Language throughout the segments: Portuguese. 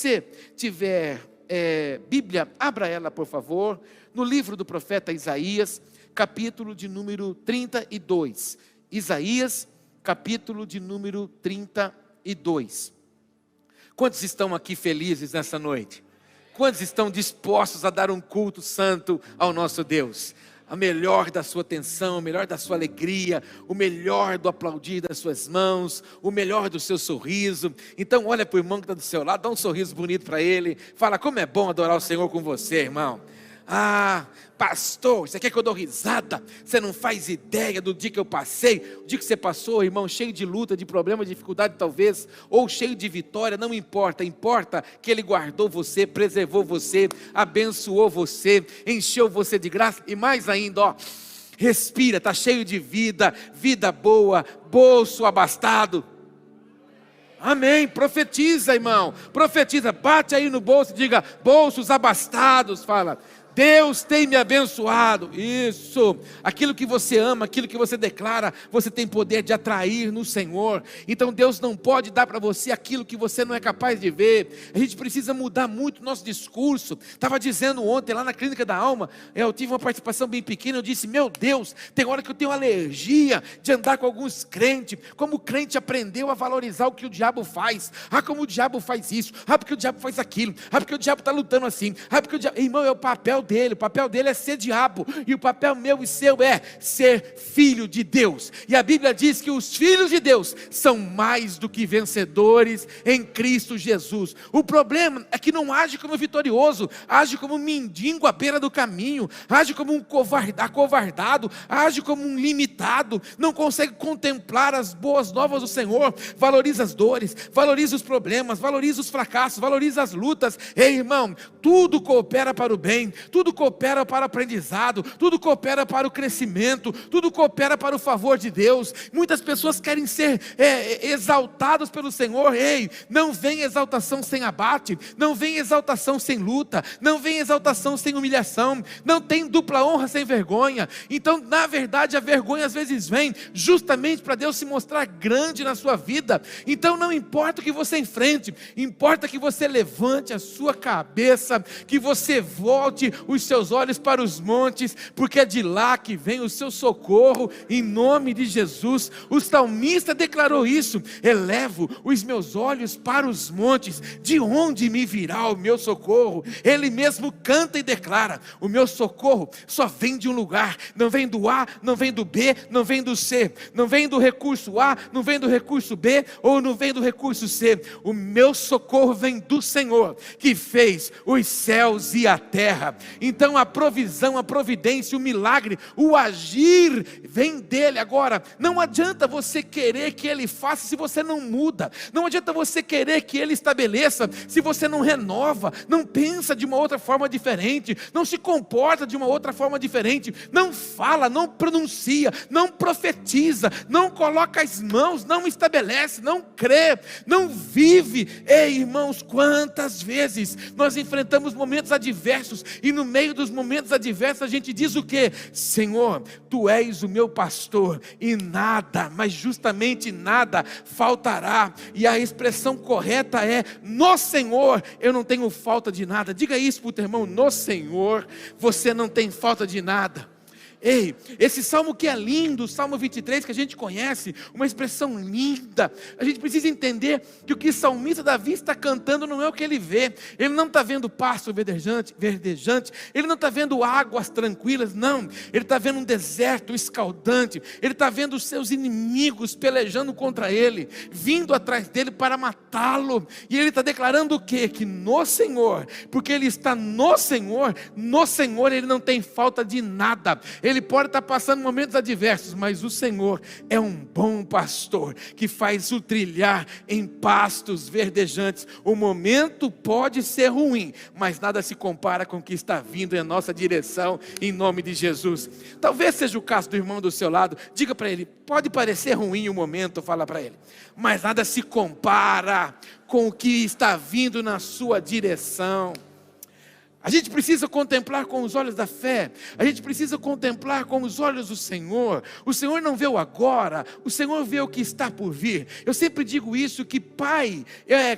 Se tiver Bíblia, abra ela, por favor, no livro do profeta Isaías, capítulo de número 32. Isaías, capítulo de número 32. Quantos estão aqui felizes nessa noite? Quantos estão dispostos a dar um culto santo ao nosso Deus? A melhor da sua atenção, o melhor da sua alegria, o melhor do aplaudir das suas mãos, o melhor do seu sorriso. Então olha para o irmão que está do seu lado, dá um sorriso bonito para ele, fala como é bom adorar o Senhor com você, irmão. Ah, pastor, você quer que eu dou risada? Você não faz ideia do dia que eu passei. O dia que você passou, irmão, cheio de luta, de problema, de dificuldade talvez, ou cheio de vitória, não importa. Importa que Ele guardou você, preservou você, abençoou você, encheu você de graça. E mais ainda, ó, respira, está cheio de vida, vida boa, bolso abastado. Amém, profetiza, irmão, profetiza, bate aí no bolso e diga, bolsos abastados, fala, Deus tem me abençoado. Isso, aquilo que você ama, aquilo que você declara, você tem poder de atrair no Senhor. Então Deus não pode dar para você aquilo que você não é capaz de ver. A gente precisa mudar muito o nosso discurso. Estava dizendo ontem lá na Clínica da Alma, eu tive uma participação bem pequena, eu disse, meu Deus, tem hora que eu tenho alergia de andar com alguns crentes. Como o crente aprendeu a valorizar o que o diabo faz. Ah, como o diabo faz isso, ah, porque o diabo faz aquilo, ah, porque o diabo está lutando assim, ah, porque o diabo... Irmão, é o papel dele é ser diabo, e o papel meu e seu é ser filho de Deus. E a Bíblia diz que os filhos de Deus são mais do que vencedores em Cristo Jesus. O problema é que não age como vitorioso, age como um mendigo à beira do caminho, age como um acovardado, age como um limitado, não consegue contemplar as boas novas do Senhor. Valoriza as dores, valoriza os problemas, valoriza os fracassos, valoriza as lutas. Ei, irmão, tudo coopera para o bem, tudo coopera para o aprendizado, tudo coopera para o crescimento, tudo coopera para o favor de Deus. Muitas pessoas querem ser exaltados pelo Senhor. Ei, não vem exaltação sem abate, não vem exaltação sem luta, não vem exaltação sem humilhação, não tem dupla honra sem vergonha. Então, na verdade, a vergonha às vezes vem justamente para Deus se mostrar grande na sua vida. Então não importa o que você enfrente, importa que você levante a sua cabeça, que você volte os seus olhos para os montes, porque é de lá que vem o seu socorro, em nome de Jesus. O salmista declarou isso, elevo os meus olhos para os montes, de onde me virá o meu socorro? Ele mesmo canta e declara, o meu socorro só vem de um lugar, não vem do A, não vem do B, não vem do C, não vem do recurso A, não vem do recurso B, ou não vem do recurso C. O meu socorro vem do Senhor, que fez os céus e a terra. Então a provisão, a providência, o milagre, o agir vem dele. Agora, não adianta você querer que ele faça se você não muda, não adianta você querer que ele estabeleça se você não renova, não pensa de uma outra forma diferente, não se comporta de uma outra forma diferente, não fala, não pronuncia, não profetiza, não coloca as mãos, não estabelece, não crê, não vive. Ei, irmãos, quantas vezes nós enfrentamos momentos adversos e no meio dos momentos adversos a gente diz o quê? Senhor, Tu és o meu pastor e nada, mas justamente nada faltará. E a expressão correta é, no Senhor eu não tenho falta de nada. Diga isso para o teu irmão, no Senhor você não tem falta de nada. Ei, esse salmo que é lindo, o Salmo 23 que a gente conhece, uma expressão linda. A gente precisa entender que o que o salmista Davi está cantando não é o que ele vê. Ele não está vendo pasto verdejante, ele não está vendo águas tranquilas, não. Ele está vendo um deserto escaldante, ele está vendo os seus inimigos pelejando contra ele, vindo atrás dele para matá-lo. E ele está declarando o quê? Que no Senhor, porque ele está no Senhor ele não tem falta de nada. Ele pode estar passando momentos adversos, mas o Senhor é um bom pastor, que faz o trilhar em pastos verdejantes. O momento pode ser ruim, mas nada se compara com o que está vindo em nossa direção, em nome de Jesus. Talvez seja o caso do irmão do seu lado, diga para ele, pode parecer ruim o momento, fala para ele, mas nada se compara com o que está vindo na sua direção. A gente precisa contemplar com os olhos da fé. A gente precisa contemplar com os olhos do Senhor. O Senhor não vê o agora, o Senhor vê o que está por vir. Eu sempre digo isso, que pai,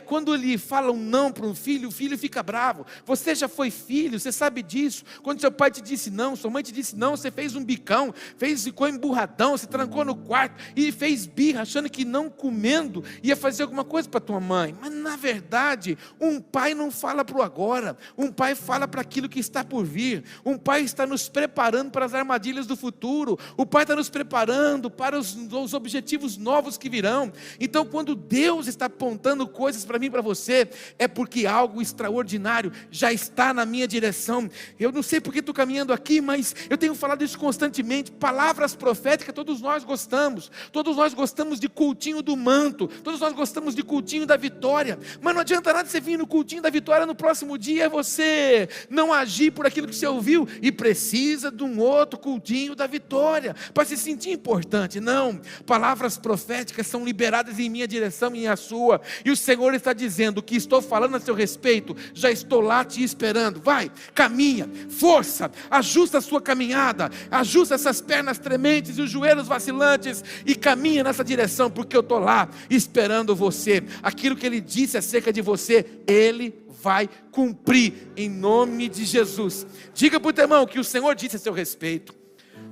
quando ele fala um não para um filho, o filho fica bravo. Você já foi filho, você sabe disso. Quando seu pai te disse não, sua mãe te disse não, você fez um bicão, ficou emburradão, se trancou no quarto e fez birra, achando que não comendo ia fazer alguma coisa para tua mãe. Mas na verdade, um pai não fala para o agora, um pai fala para aquilo que está por vir. Um pai está nos preparando para as armadilhas do futuro. O pai está nos preparando para os objetivos novos que virão. Então, quando Deus está apontando coisas para mim e para você, é porque algo extraordinário já está na minha direção. Eu não sei porque estou caminhando aqui, mas eu tenho falado isso constantemente. Palavras proféticas todos nós gostamos. Todos nós gostamos de cultinho do manto. Todos nós gostamos de cultinho da vitória. Mas não adianta nada você vir no cultinho da vitória no próximo dia você não agir por aquilo que você ouviu e precisa de um outro cultinho da vitória para se sentir importante. Não, palavras proféticas são liberadas em minha direção e em a sua, e o Senhor está dizendo: o que estou falando a seu respeito, já estou lá te esperando. Vai, caminha, força, ajusta a sua caminhada, ajusta essas pernas trementes e os joelhos vacilantes e caminha nessa direção, porque eu estou lá esperando você. Aquilo que Ele disse acerca de você, Ele vai cumprir em nome de Jesus. Diga para o teu irmão que o Senhor disse a seu respeito,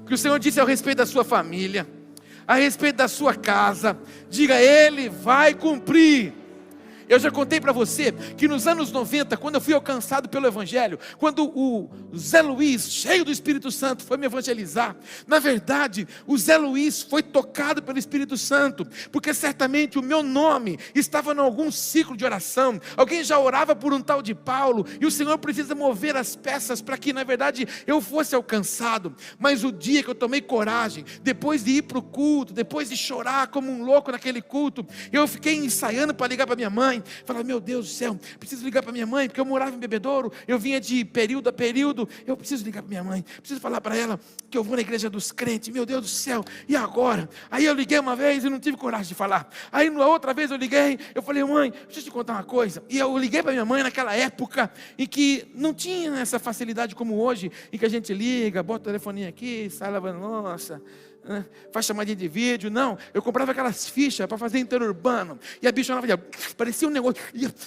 que o Senhor disse a respeito da sua família, a respeito da sua casa. Diga: Ele vai cumprir. Eu já contei para você que nos anos 90, quando eu fui alcançado pelo Evangelho, quando o Zé Luiz, cheio do Espírito Santo, foi me evangelizar, na verdade, o Zé Luiz foi tocado pelo Espírito Santo, porque certamente o meu nome estava em algum ciclo de oração. Alguém já orava por um tal de Paulo, e o Senhor precisa mover as peças para que, na verdade, eu fosse alcançado. Mas o dia que eu tomei coragem, depois de ir para o culto, depois de chorar como um louco naquele culto, eu fiquei ensaiando para ligar para minha mãe. Falava: meu Deus do céu, preciso ligar para minha mãe, porque eu morava em Bebedouro, eu vinha de período a período, eu preciso ligar para minha mãe, preciso falar para ela que eu vou na igreja dos crentes. Meu Deus do céu, e agora? Aí eu liguei uma vez e não tive coragem de falar. Aí na outra vez eu liguei, eu falei: mãe, deixa eu te contar uma coisa. E eu liguei para minha mãe naquela época em que não tinha essa facilidade como hoje, em que a gente liga, bota o telefoninho aqui, sai lavando louça, faz chamadinha de vídeo. Não, eu comprava aquelas fichas para fazer interurbano, e a bicha parecia um negócio,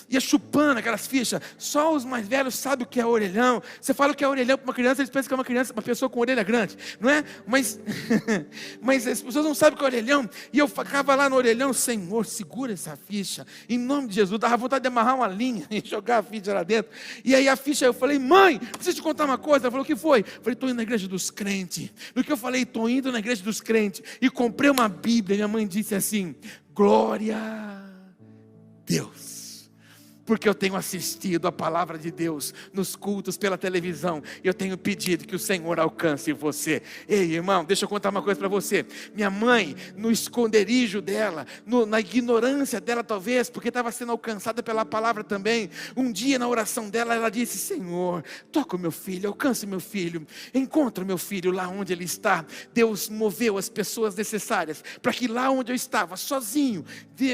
ia chupando aquelas fichas. Só os mais velhos sabem o que é orelhão. Você fala o que é orelhão para uma criança, eles pensam que é uma criança, uma pessoa com orelha grande, não é? Mas as pessoas não sabem o que é orelhão, e eu ficava lá no orelhão: Senhor, segura essa ficha, em nome de Jesus. Dava vontade de amarrar uma linha e jogar a ficha lá dentro. E aí a ficha, eu falei: mãe, preciso te contar uma coisa. Ela falou: o que foi? Eu falei: estou indo na igreja dos crentes. No que eu falei, estou indo na igreja dos crentes, e comprei uma Bíblia. Minha mãe disse assim: glória a Deus, porque eu tenho assistido a palavra de Deus nos cultos pela televisão, e eu tenho pedido que o Senhor alcance você. Ei, irmão, deixa eu contar uma coisa para você. Minha mãe, no esconderijo dela, na ignorância dela talvez, porque estava sendo alcançada pela palavra também, um dia na oração dela, ela disse: Senhor, toca o meu filho, alcance o meu filho, encontra o meu filho lá onde ele está. Deus moveu as pessoas necessárias para que lá onde eu estava, sozinho,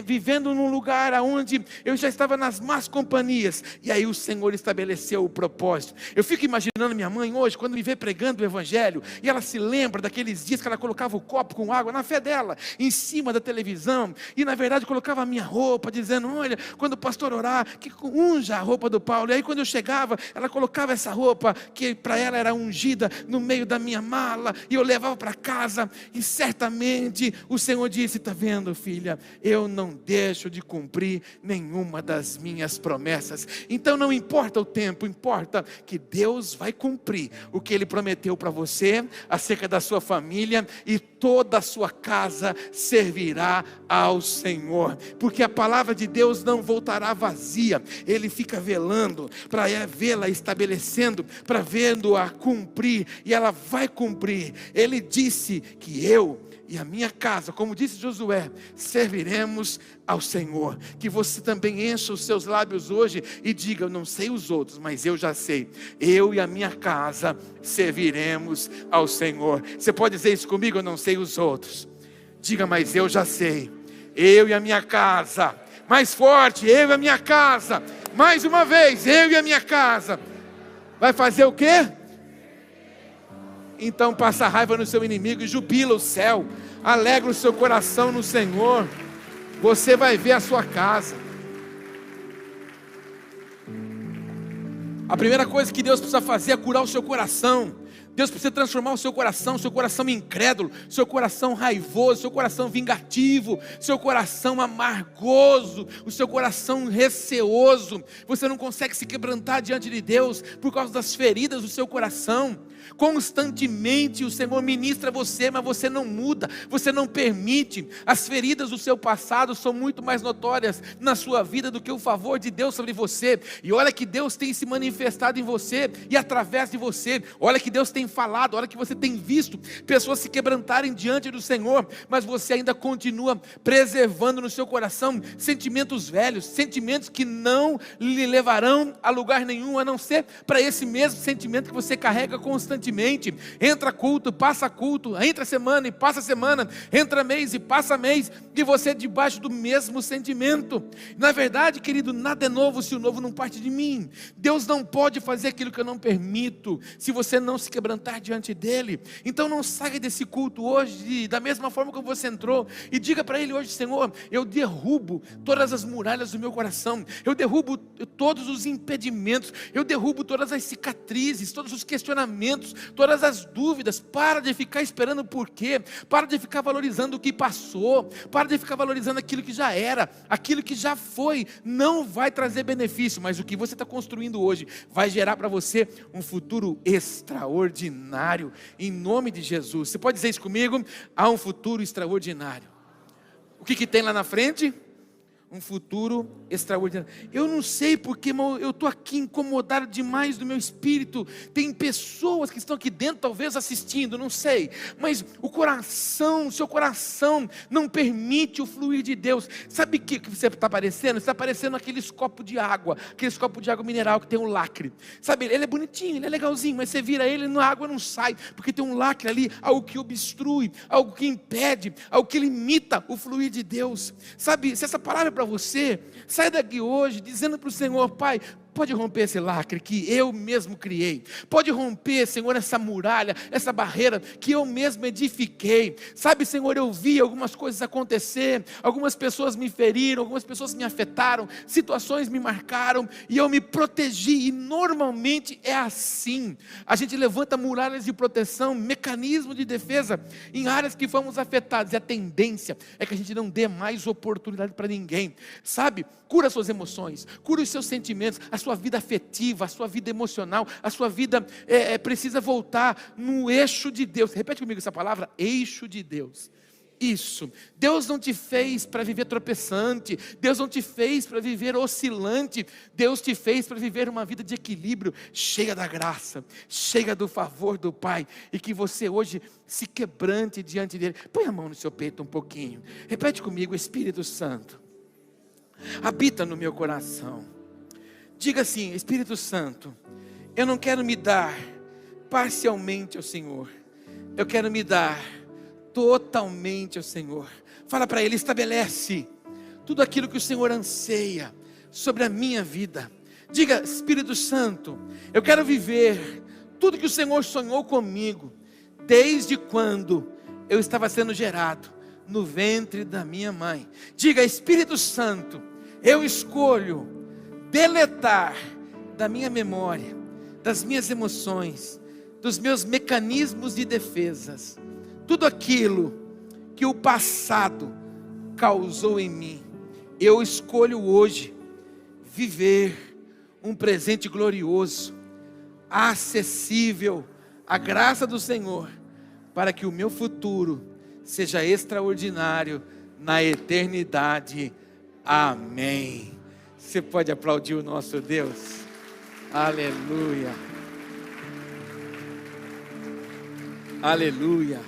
vivendo num lugar onde eu já estava nas más companhias, e aí o Senhor estabeleceu o propósito. Eu fico imaginando minha mãe hoje, quando me vê pregando o Evangelho, e ela se lembra daqueles dias que ela colocava o copo com água, na fé dela, em cima da televisão, e na verdade colocava a minha roupa, dizendo: olha, quando o pastor orar, que unja a roupa do Paulo. E aí quando eu chegava, ela colocava essa roupa, que para ela era ungida, no meio da minha mala, e eu levava para casa, e certamente o Senhor disse: está vendo, filha, eu não deixo de cumprir nenhuma das minhas promessas. Então não importa o tempo, importa que Deus vai cumprir o que Ele prometeu para você, acerca da sua família, e toda a sua casa servirá ao Senhor, porque a palavra de Deus não voltará vazia. Ele fica velando para vê-la estabelecendo, para vendo-a cumprir, e ela vai cumprir. Ele disse que eu e a minha casa, como disse Josué, serviremos ao Senhor. Que você também encha os seus lábios hoje e diga: eu não sei os outros, mas eu já sei, eu e a minha casa serviremos ao Senhor. Você pode dizer isso comigo? Eu não sei os outros. Diga: mas eu já sei, eu e a minha casa. Mais forte: eu e a minha casa. Mais uma vez: eu e a minha casa. Vai fazer o quê? Então passa raiva no seu inimigo e jubila o céu. Alegra o seu coração no Senhor. Você vai ver a sua casa. A primeira coisa que Deus precisa fazer é curar o seu coração. Deus precisa transformar o seu coração incrédulo, seu coração raivoso, seu coração vingativo, seu coração amargoso, o seu coração receoso. Você não consegue se quebrantar diante de Deus por causa das feridas do seu coração. Constantemente o Senhor ministra você, mas você não muda, você não permite. As feridas do seu passado são muito mais notórias na sua vida do que o favor de Deus sobre você. E olha que Deus tem se manifestado em você e através de você. Olha que Deus tem falado, olha que você tem visto pessoas se quebrantarem diante do Senhor, mas você ainda continua preservando no seu coração sentimentos velhos, sentimentos que não lhe levarão a lugar nenhum, a não ser para esse mesmo sentimento que você carrega constantemente. Entra culto, passa culto, entra semana e passa semana, entra mês e passa mês, e você debaixo do mesmo sentimento. Na verdade, querido, nada é novo se o novo não parte de mim. Deus não pode fazer aquilo que eu não permito, se você não se quebrantar diante dele. Então não saia desse culto hoje da mesma forma como você entrou, e diga para ele hoje: Senhor, eu derrubo todas as muralhas do meu coração, eu derrubo todos os impedimentos, eu derrubo todas as cicatrizes, todos os questionamentos, todas as dúvidas. Para de ficar esperando o porquê, para de ficar valorizando o que passou, para de ficar valorizando aquilo que já era, aquilo que já foi, não vai trazer benefício, mas o que você está construindo hoje vai gerar para você um futuro extraordinário, em nome de Jesus. Você pode dizer isso comigo? Há um futuro extraordinário. O que tem lá na frente? Um futuro extraordinário. Eu não sei porque, mas eu estou aqui incomodado demais do meu espírito. Tem pessoas que estão aqui dentro talvez assistindo, não sei, mas o coração, seu coração não permite o fluir de Deus. Sabe o que você está parecendo? Você está parecendo aqueles copos de água mineral que tem um lacre. Sabe, ele é bonitinho, ele é legalzinho, mas você vira ele, a água não sai, porque tem um lacre ali, algo que obstrui, algo que impede, algo que limita o fluir de Deus. Sabe, se essa palavra para você, sai daqui hoje dizendo para o Senhor: Pai, pode romper esse lacre que eu mesmo criei, pode romper, Senhor, essa muralha, essa barreira que eu mesmo edifiquei. Sabe, Senhor, eu vi algumas coisas acontecer, algumas pessoas me feriram, algumas pessoas me afetaram, situações me marcaram, e eu me protegi, e normalmente é assim, a gente levanta muralhas de proteção, mecanismo de defesa, em áreas que fomos afetados, e a tendência é que a gente não dê mais oportunidade para ninguém. Sabe, cura suas emoções, cura os seus sentimentos, a sua vida afetiva, a sua vida emocional, a sua vida precisa voltar no eixo de Deus. Repete comigo essa palavra: eixo de Deus. Isso, Deus não te fez para viver tropeçante, Deus não te fez para viver oscilante, Deus te fez para viver uma vida de equilíbrio, cheia da graça, cheia do favor do Pai, e que você hoje se quebrante diante dele. Põe a mão no seu peito um pouquinho, repete comigo: Espírito Santo, habita no meu coração. Diga assim: Espírito Santo, eu não quero me dar parcialmente ao Senhor, eu quero me dar totalmente ao Senhor. Fala para Ele: estabelece tudo aquilo que o Senhor anseia sobre a minha vida. Diga: Espírito Santo, eu quero viver tudo que o Senhor sonhou comigo, desde quando eu estava sendo gerado no ventre da minha mãe. Diga: Espírito Santo, eu escolho deletar da minha memória, das minhas emoções, dos meus mecanismos de defesas, tudo aquilo que o passado causou em mim. Eu escolho hoje viver um presente glorioso, acessível à graça do Senhor, para que o meu futuro seja extraordinário na eternidade. Amém. Você pode aplaudir o nosso Deus? Aleluia. Aleluia.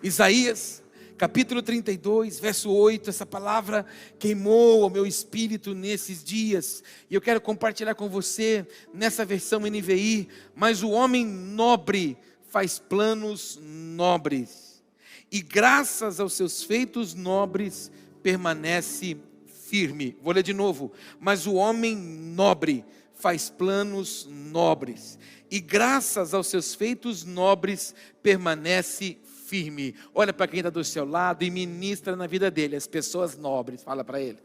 Isaías, capítulo 32, verso 8, essa palavra queimou o meu espírito nesses dias, e eu quero compartilhar com você, nessa versão NVI, mas o homem nobre faz planos nobres, e graças aos seus feitos nobres, permanece firme. Vou ler de novo: mas o homem nobre faz planos nobres, e graças aos seus feitos nobres permanece firme. Olha para quem está do seu lado e ministra na vida dele. As pessoas nobres, fala para ele,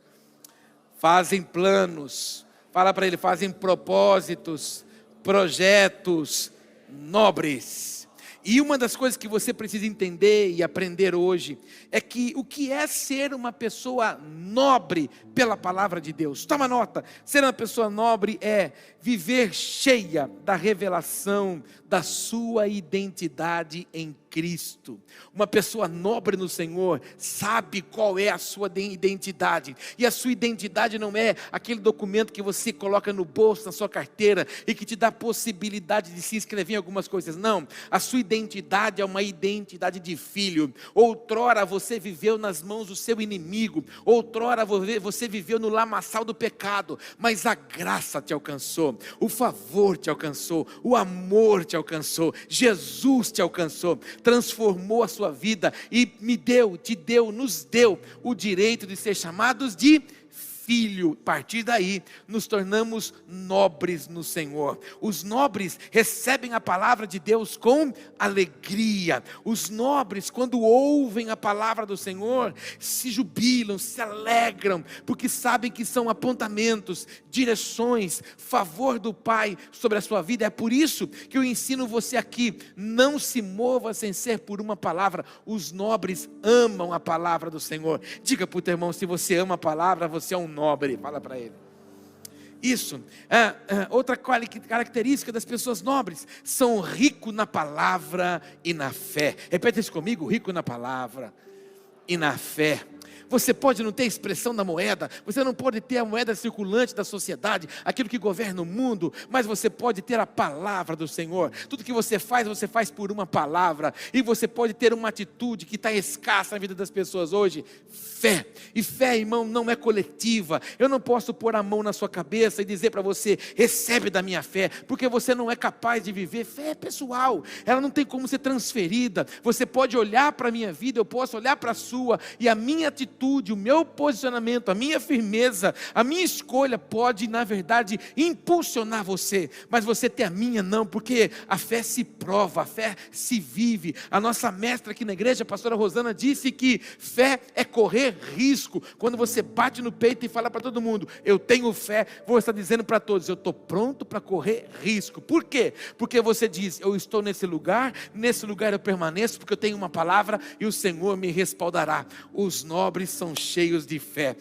fazem planos, fala para ele, fazem propósitos, projetos nobres. E uma das coisas que você precisa entender e aprender hoje é que o que é ser uma pessoa nobre pela palavra de Deus. Toma nota, ser uma pessoa nobre é viver cheia da revelação da sua identidade em Cristo. Uma pessoa nobre no Senhor sabe qual é a sua identidade. E a sua identidade não é aquele documento que você coloca no bolso, na sua carteira, e que te dá possibilidade de se inscrever em algumas coisas. Não, a sua identidade é uma identidade de filho. Outrora você viveu nas mãos do seu inimigo. Outrora você viveu no lamaçal do pecado. Mas a graça te alcançou. O favor te alcançou. O amor te alcançou. Jesus te alcançou. Transformou a sua vida e nos deu o direito de ser chamados de filho. A partir daí, nos tornamos nobres no Senhor. Os nobres recebem a palavra de Deus com alegria. Os nobres, quando ouvem a palavra do Senhor, se jubilam, se alegram, porque sabem que são apontamentos, direções, favor do Pai sobre a sua vida. É por isso que eu ensino você aqui, não se mova sem ser por uma palavra. Os nobres amam a palavra do Senhor. Diga para o teu irmão, se você ama a palavra, você é um nobre, fala para ele. Isso, outra característica das pessoas nobres, são ricos na palavra e na fé. Repete isso comigo, rico na palavra e na fé. Você pode não ter expressão da moeda, você não pode ter a moeda circulante da sociedade, aquilo que governa o mundo, mas você pode ter a palavra do Senhor. Tudo que você faz por uma palavra, e você pode ter uma atitude que está escassa na vida das pessoas hoje, fé. E fé, irmão, não é coletiva. Eu não posso pôr a mão na sua cabeça e dizer para você, recebe da minha fé, porque você não é capaz de viver. Fé é pessoal, ela não tem como ser transferida. Você pode olhar para a minha vida, eu posso olhar para a sua, e a minha atitude, o meu posicionamento, a minha firmeza, a minha escolha pode, na verdade, impulsionar você, mas você ter a minha não, porque a fé se prova, a fé se vive. A nossa mestra aqui na igreja, a pastora Rosana, disse que fé é correr risco. Quando você bate no peito e fala para todo mundo, eu tenho fé, você está dizendo para todos, eu estou pronto para correr risco. Por quê? Porque você diz, eu estou nesse lugar eu permaneço, porque eu tenho uma palavra e o Senhor me respaldará. Os nobres são cheios de fé.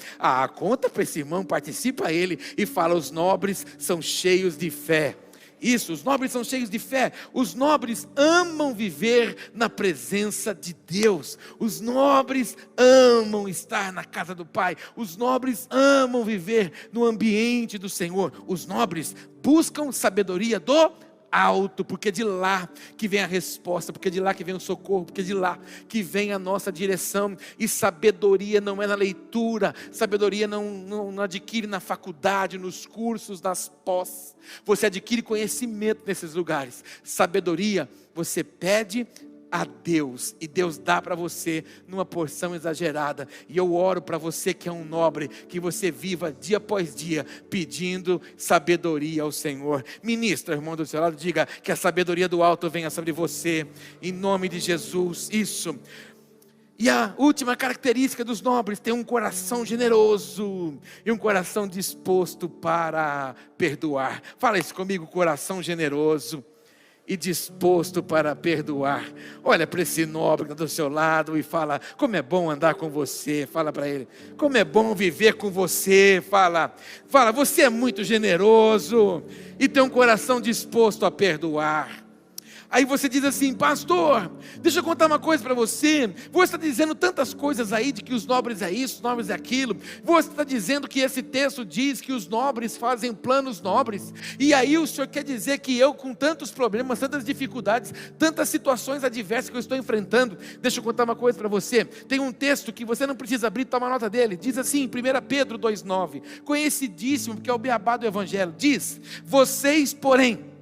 Conta para esse irmão, participa ele e fala, os nobres são cheios de fé. Isso, os nobres são cheios de fé. Os nobres amam viver na presença de Deus. Os nobres amam estar na casa do Pai. Os nobres amam viver no ambiente do Senhor. Os nobres buscam sabedoria do alto, porque é de lá que vem a resposta, porque é de lá que vem o socorro, porque é de lá que vem a nossa direção. E sabedoria não é na leitura, sabedoria não adquire na faculdade, nos cursos, nas pós. Você adquire conhecimento nesses lugares. Sabedoria você pede a Deus, e Deus dá para você numa porção exagerada. E eu oro para você que é um nobre, que você viva dia após dia pedindo sabedoria ao Senhor. Ministra, irmão do seu lado, diga que a sabedoria do alto venha sobre você, em nome de Jesus. Isso. E a última característica dos nobres, tem um coração generoso e um coração disposto para perdoar. Fala isso comigo, coração generoso e disposto para perdoar. Olha para esse nobre que está do seu lado e fala, como é bom andar com você. Fala para ele, como é bom viver com você. Fala, você é muito generoso e tem um coração disposto a perdoar. Aí você diz assim, pastor, deixa eu contar uma coisa para você. Você está dizendo tantas coisas aí, de que os nobres é isso, os nobres é aquilo. Você está dizendo que esse texto diz que os nobres fazem planos nobres. E aí o senhor quer dizer que eu, com tantos problemas, tantas dificuldades, tantas situações adversas que eu estou enfrentando. Deixa eu contar uma coisa para você. Tem um texto que você não precisa abrir, toma nota dele. Diz assim, 1 Pedro 2,9, conhecidíssimo, porque é o beabá do evangelho. Diz, vocês porém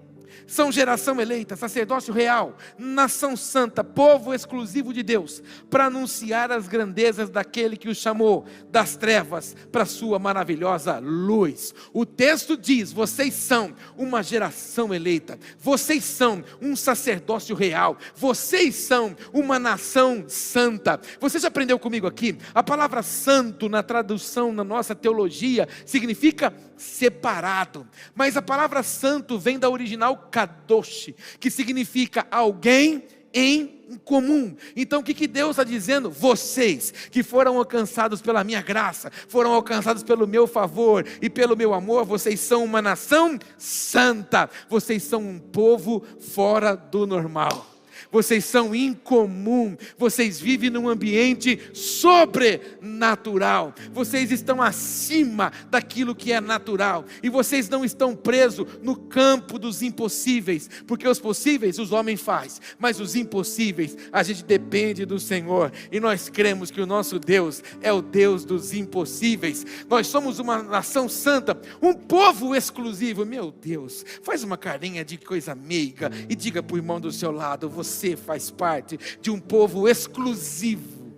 São geração eleita, sacerdócio real, nação santa, povo exclusivo de Deus, para anunciar as grandezas daquele que os chamou das trevas para a sua maravilhosa luz. O texto diz: vocês são uma geração eleita, vocês são um sacerdócio real, vocês são uma nação santa. Você já aprendeu comigo aqui? A palavra santo na tradução, na nossa teologia, significa separado, mas a palavra santo vem da original kadosh, que significa alguém em comum. Então o que Deus está dizendo? Vocês que foram alcançados pela minha graça, foram alcançados pelo meu favor e pelo meu amor, vocês são uma nação santa, vocês são um povo fora do normal. Vocês são incomum, vocês vivem num ambiente sobrenatural, vocês estão acima daquilo que é natural, e vocês não estão presos no campo dos impossíveis, porque os possíveis os homens fazem, mas os impossíveis a gente depende do Senhor, e nós cremos que o nosso Deus é o Deus dos impossíveis. Nós somos uma nação santa, um povo exclusivo. Meu Deus, faz uma carinha de coisa meiga e diga para o irmão do seu lado: você faz parte de um povo exclusivo.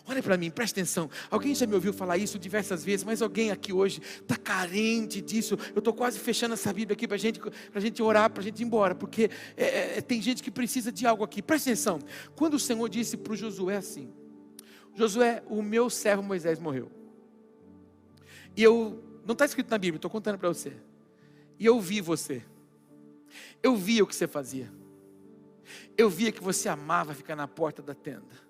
Olha para mim, presta atenção. Alguém já me ouviu falar isso diversas vezes, mas alguém aqui hoje está carente disso. Eu estou quase fechando essa Bíblia aqui para a gente orar, para a gente ir embora, porque tem gente que precisa de algo aqui. Presta atenção. Quando o Senhor disse para o Josué assim: Josué, o meu servo Moisés morreu. E não está escrito na Bíblia, estou contando para você. E eu vi você. Eu via o que você fazia. Eu via que você amava ficar na porta da tenda.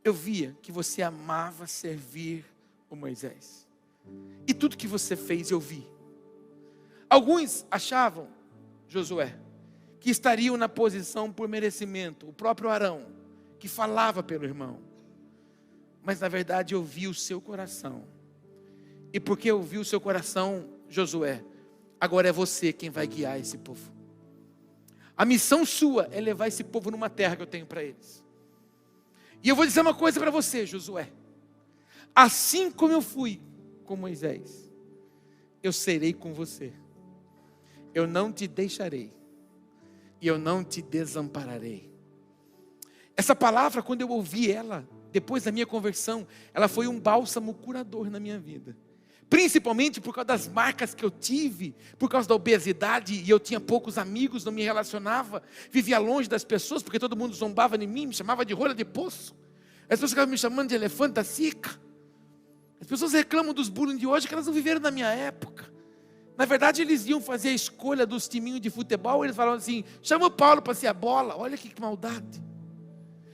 Eu via que você amava servir o Moisés. E tudo que você fez eu vi. Alguns achavam, Josué, que estariam na posição por merecimento. O próprio Arão, que falava pelo irmão. Mas na verdade eu vi o seu coração. E porque eu vi o seu coração, Josué, agora é você quem vai guiar esse povo. A missão sua é levar esse povo numa terra que eu tenho para eles. E eu vou dizer uma coisa para você, Josué. Assim como eu fui com Moisés, eu serei com você. Eu não te deixarei. E eu não te desampararei. Essa palavra, quando eu ouvi ela, depois da minha conversão, ela foi um bálsamo curador na minha vida. Principalmente por causa das marcas que eu tive, por causa da obesidade, e eu tinha poucos amigos, não me relacionava, vivia longe das pessoas, porque todo mundo zombava de mim, me chamava de rolha de poço, as pessoas ficavam me chamando de elefante da sica. As pessoas reclamam dos bullying de hoje, que elas não viveram na minha época. Na verdade eles iam fazer a escolha dos timinhos de futebol, eles falavam assim: chama o Paulo para ser a bola. Olha que maldade.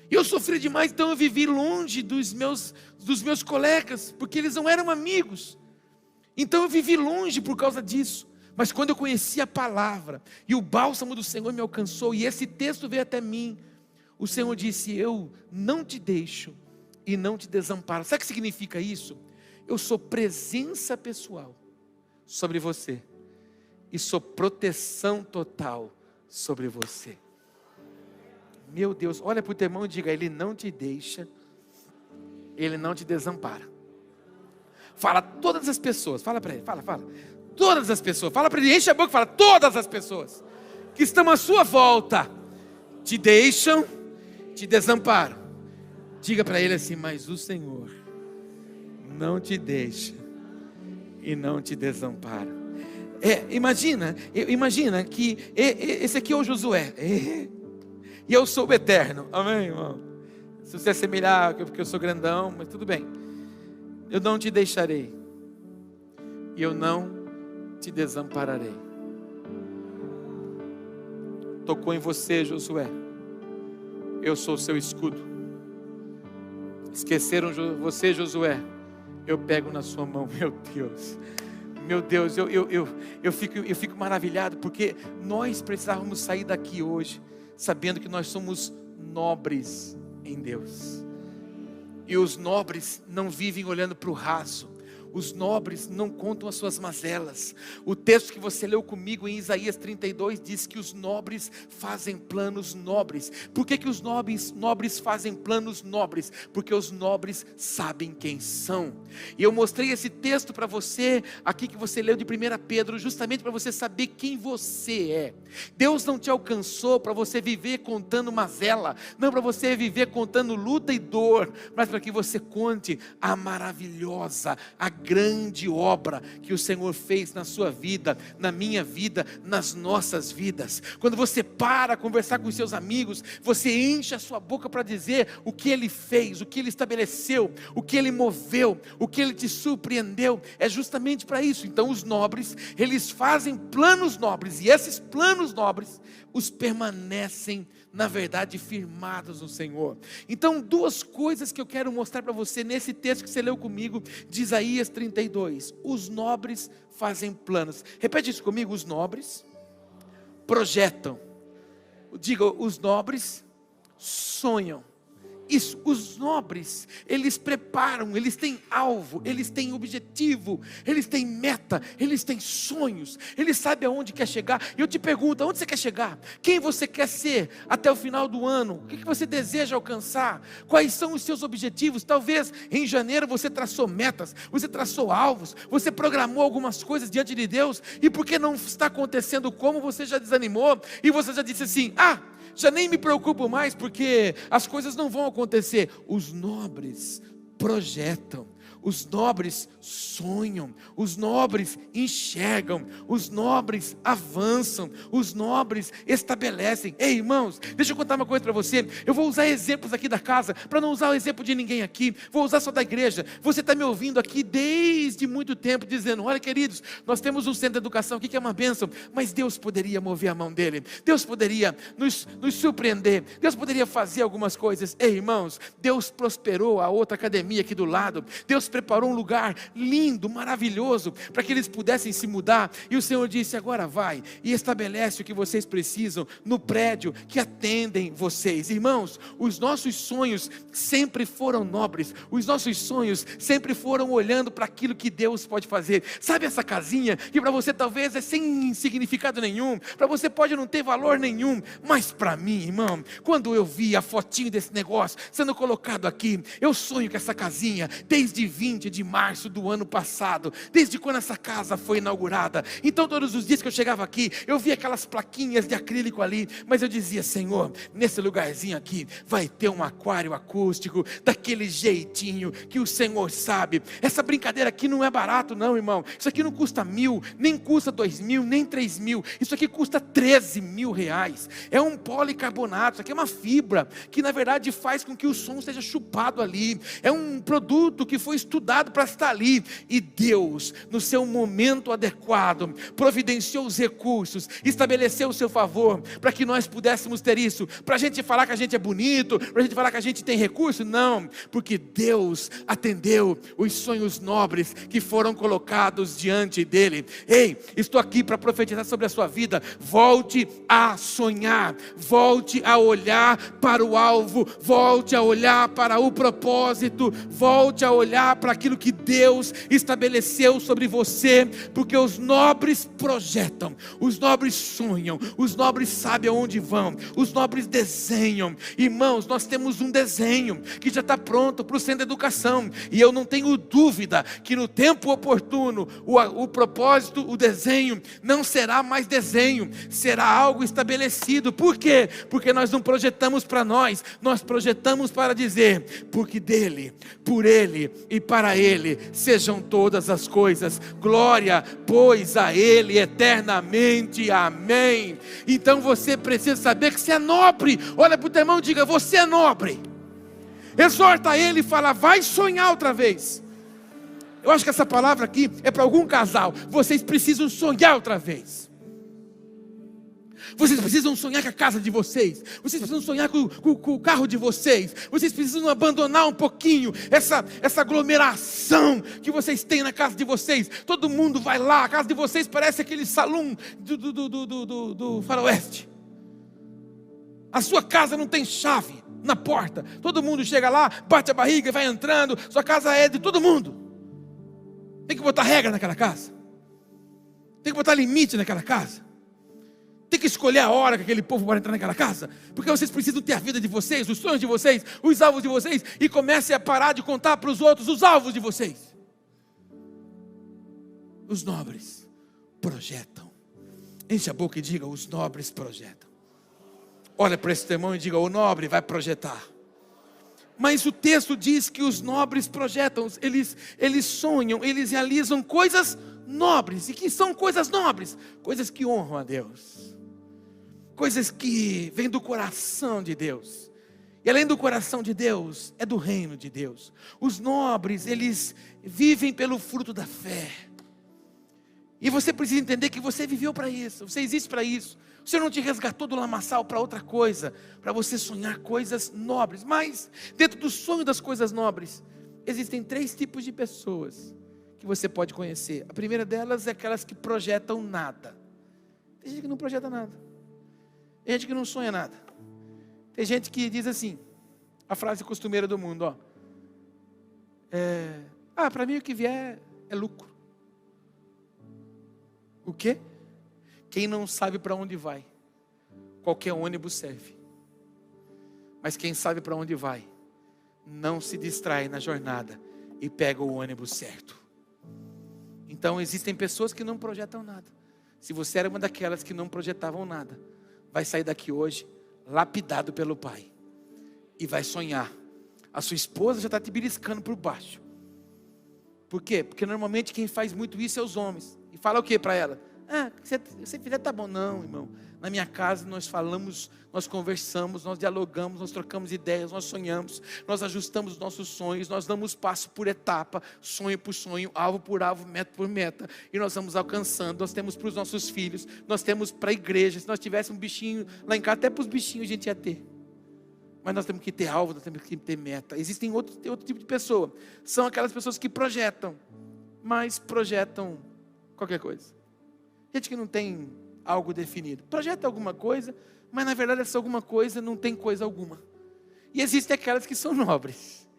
E eu sofri demais, então eu vivi longe dos meus colegas, porque eles não eram amigos. Então eu vivi longe por causa disso. Mas quando eu conheci a palavra, e o bálsamo do Senhor me alcançou, e esse texto veio até mim, o Senhor disse: eu não te deixo e não te desamparo. Sabe o que significa isso? Eu sou presença pessoal sobre você, e sou proteção total sobre você. Meu Deus, olha para o teu irmão e diga: ele não te deixa, ele não te desampara. Fala todas as pessoas, fala para ele, fala. Todas as pessoas, fala para ele, enche a boca e fala: todas as pessoas que estão à sua volta te deixam, te desamparam. Diga para ele assim: mas o Senhor não te deixa e não te desampara. Imagina que esse aqui é o Josué, e eu sou o eterno, amém, irmão? Se você assemelhar, porque eu sou grandão, mas tudo bem. Eu não te deixarei, e eu não te desampararei. Tocou em você, Josué. Eu sou o seu escudo. Esqueceram você, Josué. Eu pego na sua mão. Meu Deus, eu fico maravilhado, porque nós precisávamos sair daqui hoje sabendo que nós somos nobres em Deus. E os nobres não vivem olhando para o raso. os nobres não contam as suas mazelas. O texto que você leu comigo em Isaías 32 diz que os nobres fazem planos nobres. Por que os nobres fazem planos nobres? Porque os nobres sabem quem são. E eu mostrei esse texto para você, aqui que você leu de 1 Pedro, justamente para você saber quem você é. Deus não te alcançou para você viver contando mazela, não para você viver contando luta e dor, mas para que você conte a maravilhosa, a grande obra que o Senhor fez na sua vida, na minha vida, nas nossas vidas. Quando você para conversar com os seus amigos, você enche a sua boca para dizer o que Ele fez, o que Ele estabeleceu, o que Ele moveu, o que Ele te surpreendeu, é justamente para isso. Então os nobres, eles fazem planos nobres, e esses planos nobres, os permanecem, na verdade, firmados no Senhor. Então, duas coisas que eu quero mostrar para você nesse texto que você leu comigo, de Isaías 32. Os nobres fazem planos. Repete isso comigo: os nobres projetam. Diga, os nobres sonham. Isso, os nobres, eles preparam, eles têm alvo, eles têm objetivo, eles têm meta, eles têm sonhos, eles sabem aonde quer chegar. E eu te pergunto, aonde você quer chegar? Quem você quer ser até o final do ano? O que você deseja alcançar? Quais são os seus objetivos? Talvez em janeiro você traçou metas, você traçou alvos, você programou algumas coisas diante de Deus, e porque não está acontecendo como, você já desanimou, e você já disse assim: já nem me preocupo mais, porque as coisas não vão acontecer. Os nobres projetam, os nobres sonham, os nobres enxergam, os nobres avançam, os nobres estabelecem. Ei, irmãos, deixa eu contar uma coisa para você. Eu vou usar exemplos aqui da casa, para não usar o exemplo de ninguém aqui, vou usar só da igreja. Você está me ouvindo aqui desde muito tempo, dizendo: olha, queridos, nós temos um centro de educação aqui que é uma bênção, mas Deus poderia mover a mão dele, Deus poderia nos surpreender, Deus poderia fazer algumas coisas. Ei, irmãos, Deus prosperou a outra academia aqui do lado, Deus preparou um lugar lindo, maravilhoso, para que eles pudessem se mudar, e o Senhor disse: agora vai e estabelece o que vocês precisam no prédio que atendem vocês. Irmãos, os nossos sonhos sempre foram nobres, os nossos sonhos sempre foram olhando para aquilo que Deus pode fazer. Sabe essa casinha que para você talvez é sem significado nenhum, para você pode não ter valor nenhum, mas para mim, irmão, quando eu vi a fotinho desse negócio sendo colocado aqui, eu sonho com essa casinha desde 20 de março do ano passado, desde quando essa casa foi inaugurada. Então todos os dias que eu chegava aqui, eu via aquelas plaquinhas de acrílico ali, mas eu dizia: Senhor, nesse lugarzinho aqui vai ter um aquário acústico, daquele jeitinho que o Senhor sabe. Essa brincadeira aqui não é barato não, irmão. Isso aqui não custa 1.000, nem custa 2.000, nem 3.000. Isso aqui custa 13 mil reais. É um policarbonato, isso aqui é uma fibra que na verdade faz com que o som seja chupado ali. É um produto que foi estudado para estar ali, e Deus, no seu momento adequado, providenciou os recursos, estabeleceu o seu favor, para que nós pudéssemos ter isso. Para a gente falar que a gente é bonito, para a gente falar que a gente tem recurso? Não, porque Deus atendeu os sonhos nobres que foram colocados diante dele. Ei, estou aqui para profetizar sobre a sua vida. Volte a sonhar, volte a olhar para o alvo, volte a olhar para o propósito, volte a olhar para aquilo que Deus estabeleceu sobre você, porque os nobres projetam, os nobres sonham, os nobres sabem aonde vão, os nobres desenham. Irmãos, nós temos um desenho que já está pronto para o centro de educação, e eu não tenho dúvida que no tempo oportuno, o propósito, o desenho não será mais desenho, será algo estabelecido. Por quê? Porque nós não projetamos para nós projetamos para dizer: porque dele, por ele e para ele sejam todas as coisas, glória pois a ele eternamente, amém. Então você precisa saber que você é nobre. Olha para o teu irmão e diga: você é nobre. Exorta ele e fala: vai sonhar outra vez. Eu acho que essa palavra aqui é para algum casal. Vocês precisam sonhar outra vez. Vocês precisam sonhar com a casa de vocês, vocês precisam sonhar com o carro de vocês, vocês precisam abandonar um pouquinho essa aglomeração que vocês têm na casa de vocês. Todo mundo vai lá, a casa de vocês parece aquele salão do faroeste. A sua casa não tem chave na porta, todo mundo chega lá, bate a barriga e vai entrando. Sua casa é de todo mundo. Tem que botar regra naquela casa. Tem que botar limite naquela casa. Tem que escolher a hora que aquele povo vai entrar naquela casa. Porque vocês precisam ter a vida de vocês, os sonhos de vocês, os alvos de vocês. E comece a parar de contar para os outros os alvos de vocês. Os nobres projetam. Enche a boca e diga: os nobres projetam. Olha para esse teu irmão e diga: o nobre vai projetar. Mas o texto diz que os nobres projetam, eles sonham, eles realizam coisas nobres. E que são coisas nobres? Coisas que honram a Deus. Coisas que vêm do coração de Deus. E além do coração de Deus, é do reino de Deus. Os nobres, eles vivem pelo fruto da fé. E você precisa entender que você viveu para isso, você existe para isso. O Senhor não te resgatou do lamaçal para outra coisa, para você sonhar coisas nobres. Mas dentro do sonho das coisas nobres, existem 3 tipos de pessoas que você pode conhecer. A primeira delas é aquelas que projetam nada. Tem gente que não projeta nada. Tem gente que não sonha nada. Tem gente que diz assim, a frase costumeira do mundo, para mim o que vier é lucro. O quê? Quem não sabe para onde vai, qualquer ônibus serve. Mas quem sabe para onde vai, não se distrai na jornada e pega o ônibus certo. Então existem pessoas que não projetam nada. Se você era uma daquelas que não projetavam nada, vai sair daqui hoje lapidado pelo Pai. E vai sonhar. A sua esposa já está te beliscando por baixo. Por quê? Porque normalmente quem faz muito isso é os homens. E fala o que para ela? Se você fizer tá bom. Não, irmão. Na minha casa nós falamos, nós conversamos, nós dialogamos, nós trocamos ideias, nós sonhamos, nós ajustamos nossos sonhos, nós damos passo por etapa, sonho por sonho, alvo por alvo, meta por meta, e nós vamos alcançando. Nós temos para os nossos filhos, nós temos para a igreja. Se nós tivéssemos um bichinho lá em casa, até para os bichinhos a gente ia ter. Mas nós temos que ter alvo, nós temos que ter meta. Existem outro tipo de pessoa. São aquelas pessoas que projetam, mas projetam qualquer coisa. Gente que não tem algo definido. Projeta alguma coisa, mas na verdade essa alguma coisa não tem coisa alguma. E existem aquelas que são nobres.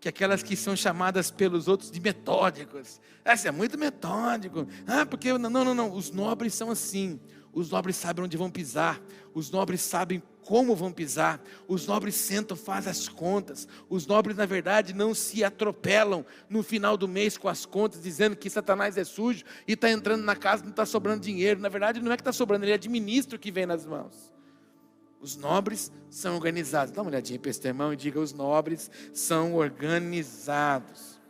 Que aquelas que são chamadas pelos outros de metódicos. Você é muito metódico. Porque não. Os nobres são assim. Os nobres sabem onde vão pisar. Os nobres sabem como vão pisar. Os nobres sentam, fazem as contas. Os nobres, na verdade, não se atropelam no final do mês com as contas, dizendo que Satanás é sujo e está entrando na casa, não está sobrando dinheiro. Na verdade, não é que está sobrando, ele administra o que vem nas mãos. Os nobres são organizados. Dá uma olhadinha para esse irmão e diga: os nobres são organizados.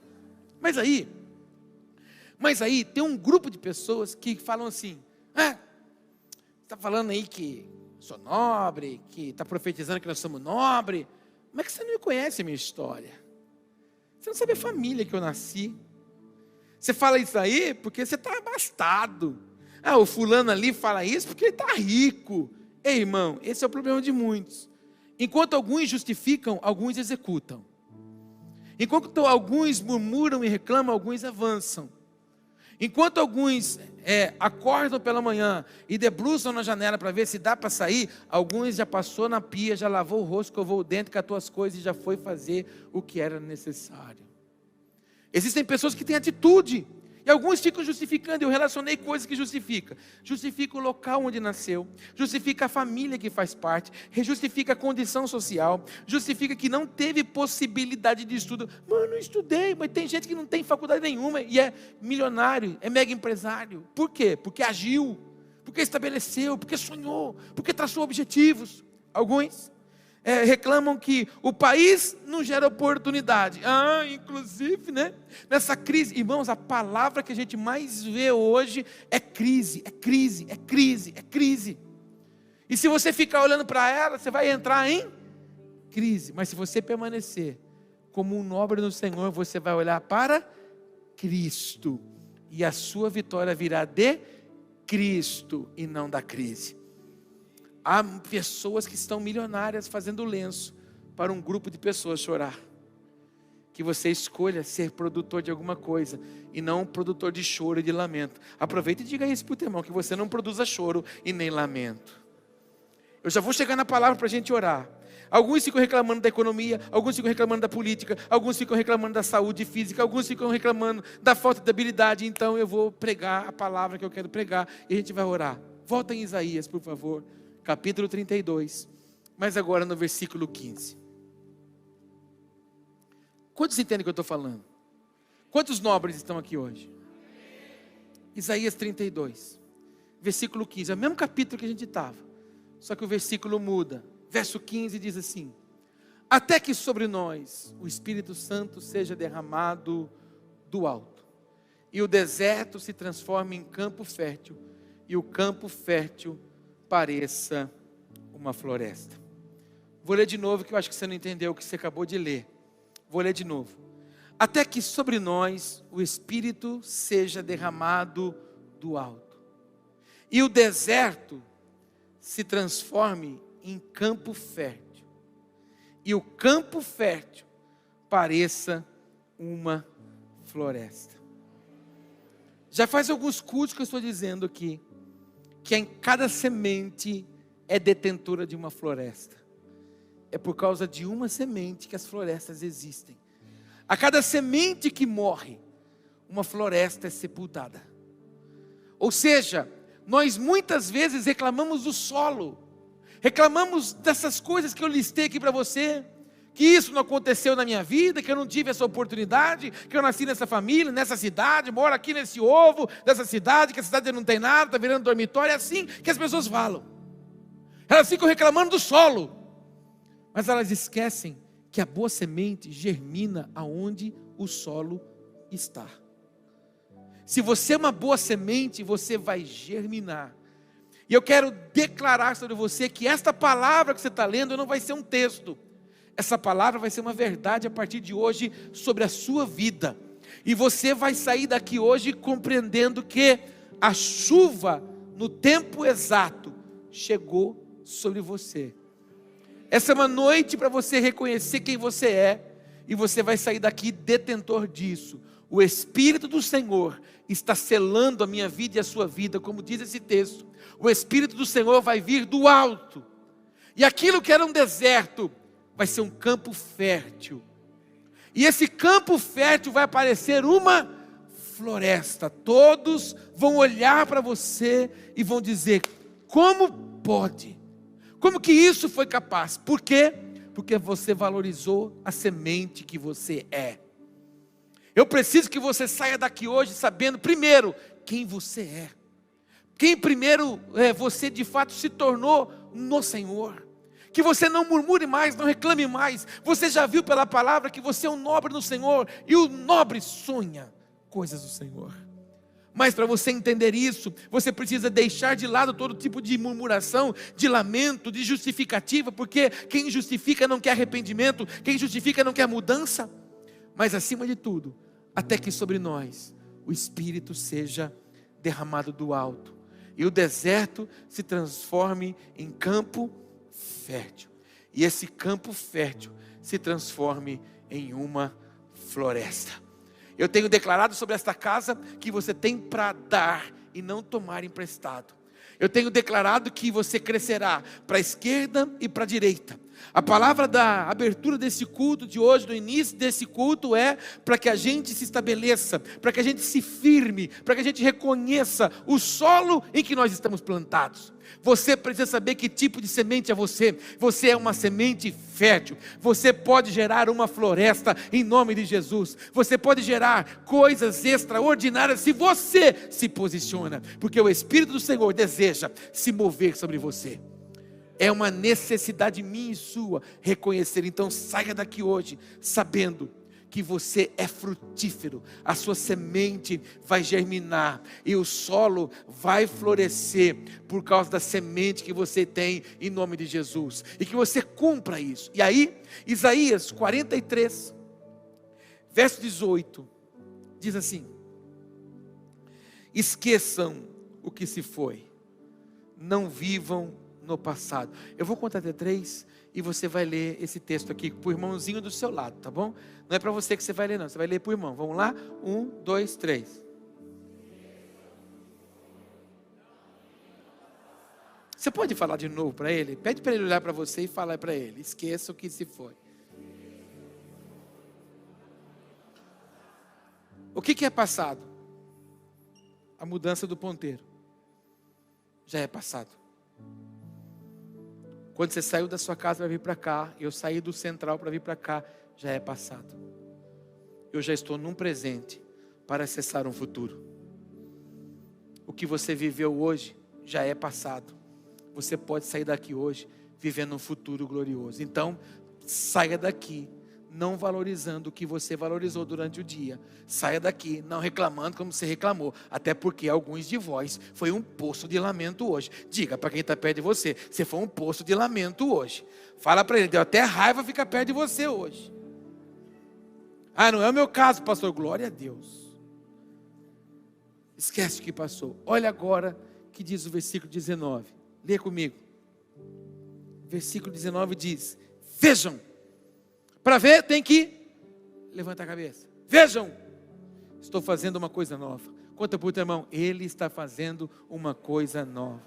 Mas aí tem um grupo de pessoas que falam assim: está falando aí que sou nobre, que está profetizando que nós somos nobre. Como é que você não me conhece a minha história? Você não sabe a família que eu nasci. Você fala isso aí porque você está abastado. O fulano ali fala isso porque ele está rico. Ei, irmão, esse é o problema de muitos. Enquanto alguns justificam, alguns executam. Enquanto alguns murmuram e reclamam, alguns avançam. Enquanto alguns acordam pela manhã e debruçam na janela para ver se dá para sair, alguns já passou na pia, já lavou o rosto, escovou o dente, catou as coisas e já foi fazer o que era necessário. Existem pessoas que têm atitude. E alguns ficam justificando. Eu relacionei coisas que justificam. Justifica o local onde nasceu. Justifica a família que faz parte. Justifica a condição social. Justifica que não teve possibilidade de estudo. Mano, eu estudei, mas tem gente que não tem faculdade nenhuma e é milionário, é mega empresário. Por quê? Porque agiu, porque estabeleceu, porque sonhou, porque traçou objetivos. Alguns reclamam que o país não gera oportunidade. Inclusive, nessa crise, irmãos, a palavra que a gente mais vê hoje é crise, é crise, é crise, é crise. E se você ficar olhando para ela, você vai entrar em crise. Mas se você permanecer como um nobre no Senhor, você vai olhar para Cristo. E a sua vitória virá de Cristo e não da crise. Há pessoas que estão milionárias fazendo lenço para um grupo de pessoas chorar. Que você escolha ser produtor de alguma coisa e não produtor de choro e de lamento. Aproveita e diga isso para o teu irmão, que você não produza choro e nem lamento. Eu já vou chegar na palavra para a gente orar. Alguns ficam reclamando da economia, alguns ficam reclamando da política, alguns ficam reclamando da saúde física, alguns ficam reclamando da falta de habilidade. Então eu vou pregar a palavra que eu quero pregar e a gente vai orar. Volta em Isaías, por favor, capítulo 32, mas agora no versículo 15. Quantos entendem o que eu estou falando? Quantos nobres estão aqui hoje? Isaías 32, versículo 15, é o mesmo capítulo que a gente estava, só que o versículo muda. Verso 15 diz assim: até que sobre nós o Espírito Santo seja derramado do alto, e o deserto se transforme em campo fértil, e o campo fértil pareça uma floresta. Vou ler de novo, que eu acho que você não entendeu o que você acabou de ler. Vou ler de novo. Até que sobre nós o Espírito seja derramado do alto, e o deserto se transforme em campo fértil, e o campo fértil pareça uma floresta. Já faz alguns cultos que eu estou dizendo aqui, que em cada semente é detentora de uma floresta. É por causa de uma semente que as florestas existem. A cada semente que morre, uma floresta é sepultada. Ou seja, nós muitas vezes reclamamos do solo, reclamamos dessas coisas que eu listei aqui para você, que isso não aconteceu na minha vida, que eu não tive essa oportunidade, que eu nasci nessa família, nessa cidade, moro aqui nesse ovo dessa cidade, que a cidade não tem nada, está virando dormitório. É assim que as pessoas falam. Elas ficam reclamando do solo, mas elas esquecem que a boa semente germina aonde o solo está. Se você é uma boa semente, você vai germinar. E eu quero declarar sobre você que esta palavra que você está lendo não vai ser um texto. Essa palavra vai ser uma verdade a partir de hoje sobre a sua vida. E você vai sair daqui hoje compreendendo que a chuva no tempo exato chegou sobre você. Essa é uma noite para você reconhecer quem você é. E você vai sair daqui detentor disso. O Espírito do Senhor está selando a minha vida e a sua vida, como diz esse texto. O Espírito do Senhor vai vir do alto, e aquilo que era um deserto vai ser um campo fértil, e esse campo fértil vai parecer uma floresta. Todos vão olhar para você e vão dizer: como pode? Como que isso foi capaz? Por quê? Porque você valorizou a semente que você é. Eu preciso que você saia daqui hoje sabendo, primeiro, quem você é. Quem primeiro você de fato se tornou no Senhor. Que você não murmure mais, não reclame mais. Você já viu pela palavra que você é um nobre no Senhor. E o nobre sonha coisas do Senhor. Mas para você entender isso, você precisa deixar de lado todo tipo de murmuração, de lamento, de justificativa. Porque quem justifica não quer arrependimento. Quem justifica não quer mudança. Mas acima de tudo, até que sobre nós o Espírito seja derramado do alto, e o deserto se transforme em campo fértil, e esse campo fértil se transforme em uma floresta. Eu tenho declarado sobre esta casa que você tem para dar e não tomar emprestado. Eu tenho declarado que você crescerá para a esquerda e para a direita. A palavra da abertura desse culto de hoje, do início desse culto, é para que a gente se estabeleça, para que a gente se firme, para que a gente reconheça o solo em que nós estamos plantados. Você precisa saber que tipo de semente é você. Você é uma semente fértil. Você pode gerar uma floresta em nome de Jesus. Você pode gerar coisas extraordinárias se você se posiciona, porque o Espírito do Senhor deseja se mover sobre você. É uma necessidade minha e sua reconhecer. Então saia daqui hoje sabendo que você é frutífero, a sua semente vai germinar e o solo vai florescer por causa da semente que você tem em nome de Jesus, e que você cumpra isso. E aí, Isaías 43, verso 18, diz assim: esqueçam o que se foi, não vivam no passado. Eu vou contar até 3 e você vai ler esse texto aqui para o irmãozinho do seu lado, tá bom? Não é para você que você vai ler não, você vai ler para o irmão. Vamos lá? 1, 2, 3. Você pode falar de novo para ele? Pede para ele olhar para você e falar para ele: esqueça o que se foi. O que é passado? A mudança do ponteiro. Já é passado. Quando você saiu da sua casa para vir para cá, eu saí do central para vir para cá, já é passado. Eu já estou num presente para acessar um futuro. O que você viveu hoje já é passado. Você pode sair daqui hoje vivendo um futuro glorioso. Então, saia daqui não valorizando o que você valorizou durante o dia. Saia daqui não reclamando como você reclamou. Até porque alguns de vós foi um poço de lamento hoje. Diga para quem está perto de você: você foi um poço de lamento hoje. Fala para ele: deu até raiva ficar perto de você hoje. Ah, não é o meu caso, pastor. Glória a Deus. Esquece o que passou. Olha agora o que diz o versículo 19. Lê comigo. Versículo 19 diz: vejam. Para ver tem que levantar a cabeça. Vejam, estou fazendo uma coisa nova. Conta para o teu irmão: ele está fazendo uma coisa nova.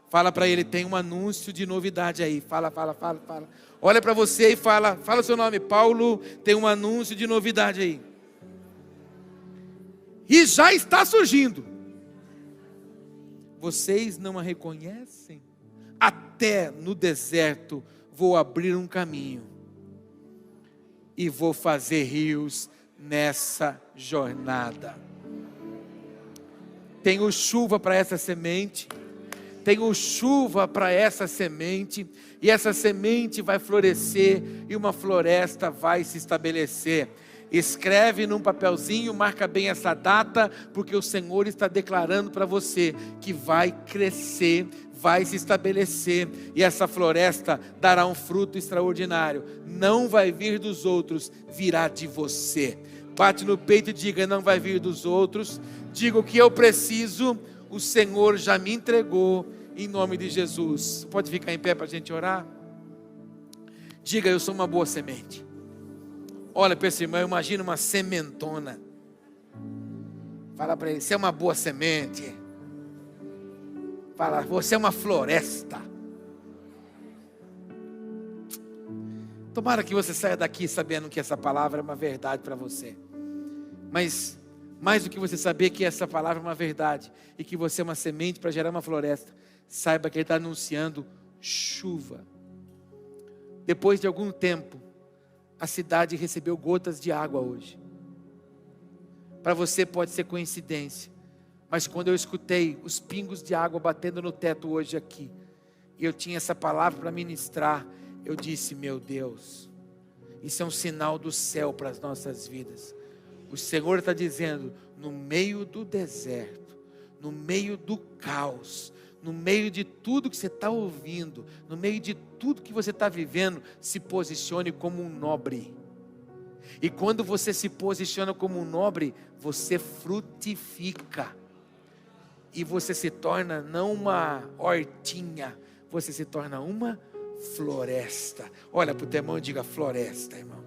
Fala para ele: tem um anúncio de novidade aí. Fala. Olha para você e fala o seu nome. Paulo, tem um anúncio de novidade aí. E já está surgindo. Vocês não a reconhecem? Até no deserto vou abrir um caminho e vou fazer rios nessa jornada. Tenho chuva para essa semente. Tenho chuva para essa semente. E essa semente vai florescer e uma floresta vai se estabelecer. Escreve num papelzinho, marca bem essa data, porque o Senhor está declarando para você que vai crescer, vai se estabelecer, e essa floresta dará um fruto extraordinário. Não vai vir dos outros, virá de você. Bate no peito e diga: não vai vir dos outros. Diga: o que eu preciso, o Senhor já me entregou, em nome de Jesus. Pode ficar em pé para a gente orar? Diga: eu sou uma boa semente. Olha para esse irmão, imagina uma sementona. Fala para ele: você é uma boa semente. Fala: você é uma floresta. Tomara que você saia daqui sabendo que essa palavra é uma verdade para você. Mas mais do que você saber que essa palavra é uma verdade e que você é uma semente para gerar uma floresta, saiba que ele está anunciando chuva. Depois de algum tempo, a cidade recebeu gotas de água hoje. Para você pode ser coincidência, mas quando eu escutei os pingos de água batendo no teto hoje aqui, e eu tinha essa palavra para ministrar, eu disse: meu Deus, isso é um sinal do céu para as nossas vidas. O Senhor está dizendo: no meio do deserto, no meio do caos, no meio de tudo que você está ouvindo, no meio de tudo que você está vivendo, se posicione como um nobre. E quando você se posiciona como um nobre, você frutifica. E você se torna não uma hortinha, você se torna uma floresta. Olha para o teu irmão e diga: floresta, irmão.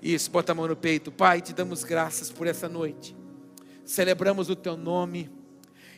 Isso, bota a mão no peito. Pai, te damos graças por essa noite. Celebramos o teu nome.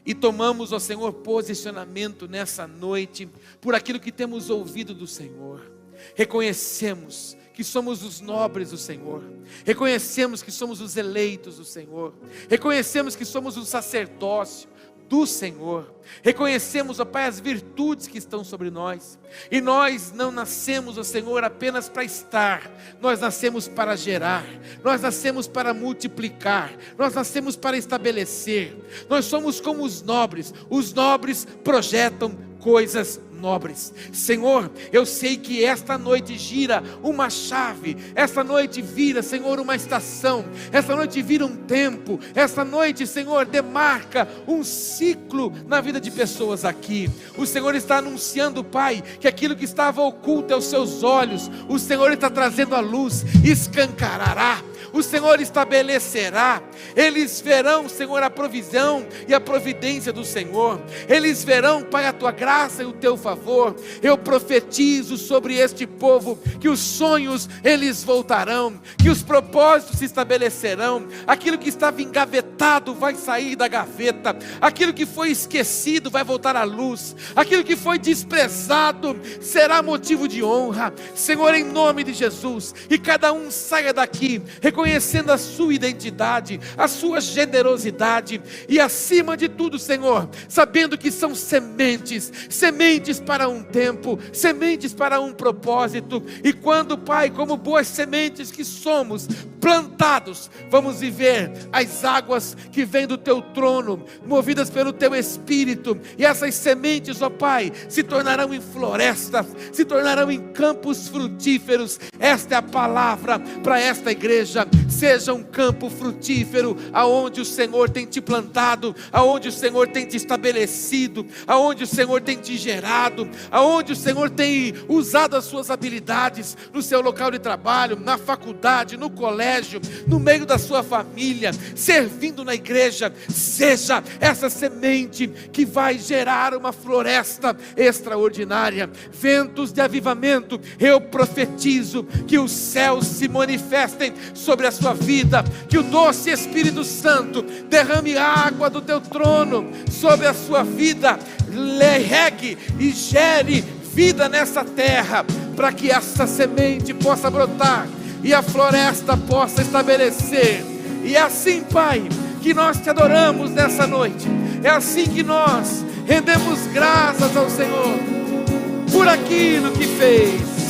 E tomamos, ó Senhor, posicionamento nessa noite, por aquilo que temos ouvido do Senhor. Reconhecemos que somos os nobres do Senhor. Reconhecemos que somos os eleitos do Senhor. Reconhecemos que somos o sacerdócio do Senhor. Reconhecemos, ó Pai, as virtudes que estão sobre nós. E nós não nascemos, ó Senhor, apenas para estar. Nós nascemos para gerar. Nós nascemos para multiplicar. Nós nascemos para estabelecer. Nós somos como os nobres. Os nobres projetam coisas nobres. Senhor, eu sei que esta noite gira uma chave, esta noite vira, Senhor, uma estação, esta noite vira um tempo, esta noite, Senhor, demarca um ciclo na vida de pessoas aqui. O Senhor está anunciando, Pai, que aquilo que estava oculto aos seus olhos, o Senhor está trazendo à luz, escancarará. o Senhor estabelecerá. Eles verão, Senhor, a provisão e a providência do Senhor. Eles verão, Pai, a tua graça e o teu favor. Eu profetizo sobre este povo que os sonhos eles voltarão, que os propósitos se estabelecerão. Aquilo que estava engavetado vai sair da gaveta. Aquilo que foi esquecido vai voltar à luz. Aquilo que foi desprezado será motivo de honra, Senhor, em nome de Jesus. E cada um saia daqui reconhecendo a sua identidade, a sua generosidade, e acima de tudo, Senhor, sabendo que são sementes, sementes para um tempo, sementes para um propósito. E quando, Pai, como boas sementes que somos, plantados, vamos viver as águas que vêm do teu trono, movidas pelo teu Espírito, e essas sementes, ó Pai, se tornarão em florestas, se tornarão em campos frutíferos. Esta é a palavra para esta igreja. Seja um campo frutífero, aonde o Senhor tem te plantado, aonde o Senhor tem te estabelecido, aonde o Senhor tem te gerado, aonde o Senhor tem usado as suas habilidades, no seu local de trabalho, na faculdade, no colégio, no meio da sua família, servindo na igreja. Seja essa semente que vai gerar uma floresta extraordinária. Ventos de avivamento, eu profetizo que os céus se manifestem sobre a sua vida, que o doce Espírito Santo derrame água do teu trono sobre a sua vida, regue e gere vida nessa terra, para que essa semente possa brotar e a floresta possa estabelecer. E é assim, Pai, que nós te adoramos nessa noite. É assim que nós rendemos graças ao Senhor por aquilo que fez.